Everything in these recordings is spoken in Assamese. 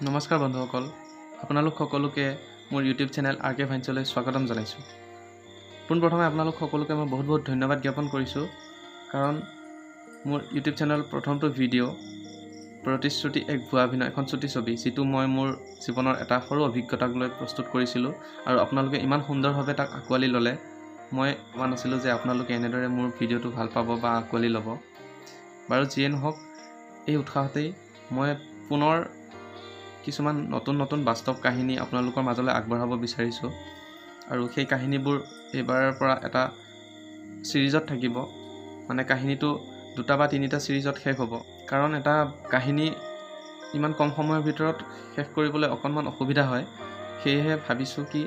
নমস্কাৰ বন্ধুসকল, আপোনালোক সকলোকে মোৰ ইউটিউব চেনেল আৰ কে ভাইন্সলৈ স্বাগতম জনাইছোঁ। পোনপ্ৰথমে আপোনালোক সকলোকে মই বহুত ধন্যবাদ জ্ঞাপন কৰিছোঁ, কাৰণ মোৰ ইউটিউব চেনেল প্ৰথমটো ভিডিঅ' প্ৰতিশ্ৰুতি এক ভুৱা অভিনয় এখন চুটি ছবি, যিটো মই মোৰ জীৱনৰ এটা সৰু অভিজ্ঞতাক লৈ প্ৰস্তুত কৰিছিলোঁ আৰু আপোনালোকে ইমান সুন্দৰভাৱে তাক আঁকোৱালি ল'লে। মই ভবা নাছিলোঁ যে আপোনালোকে এনেদৰে মোৰ ভিডিঅ'টো ভাল পাব বা আঁকোৱালি ল'ব। বাৰু যিয়ে নহওক, এই উৎসাহতেই মই পুনৰ কিছুমান নতুন বাস্তৱ কাহিনী আপোনালোকৰ মাজলৈ আগবঢ়াব বিচাৰিছোঁ আৰু সেই কাহিনীবোৰ এইবাৰৰ পৰা এটা সিৰিজত থাকিব। মানে কাহিনীটো 2টা বা 3টা সিৰিজত শেষ হ'ব, কাৰণ এটা কাহিনী ইমান কম সময়ৰ ভিতৰত শেষ কৰিবলৈ অকণমান অসুবিধা হয়। সেয়েহে ভাবিছোঁ কি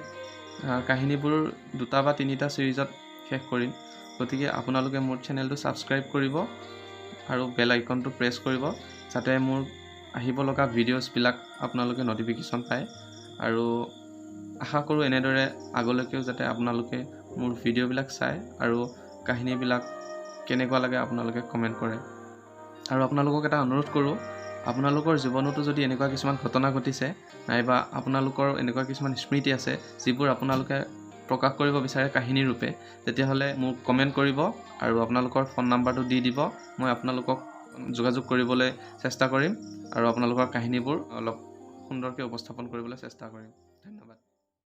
কাহিনীবোৰ 2টা বা 3টা সিৰিজত শেষ কৰিম। গতিকে আপোনালোকে মোৰ চেনেলটো ছাবস্ক্ৰাইব কৰিব আৰু বেল আইকনটো প্ৰেছ কৰিব, যাতে মোৰ আহিব লগা ভিডিঅ'ছবিলাক আপোনালোকে নটিফিকেশ্যন পায়। আৰু আশা কৰোঁ এনেদৰে আগলৈকেও যাতে আপোনালোকে মোৰ ভিডিঅ'বিলাক চায় আৰু কাহিনীবিলাক কেনেকুৱা লাগে আপোনালোকে কমেণ্ট কৰে। আৰু আপোনালোকক এটা অনুৰোধ কৰোঁ, আপোনালোকৰ জীৱনতো যদি এনেকুৱা কিছুমান ঘটনা ঘটিছে, নাইবা আপোনালোকৰ এনেকুৱা কিছুমান স্মৃতি আছে যিবোৰ আপোনালোকে প্ৰকাশ কৰিব বিচাৰে কাহিনী ৰূপে, তেতিয়াহ'লে মোক কমেণ্ট কৰিব আৰু আপোনালোকৰ ফোন নাম্বাৰটো দি দিব। মই আপোনালোকক যোগাযোগ কৰিবলৈ চেষ্টা কৰিম আৰু আপোনালোকৰ কাহিনীবোৰ অলপ সুন্দৰকৈ উপস্থাপন কৰিবলৈ চেষ্টা কৰিম। ধন্যবাদ।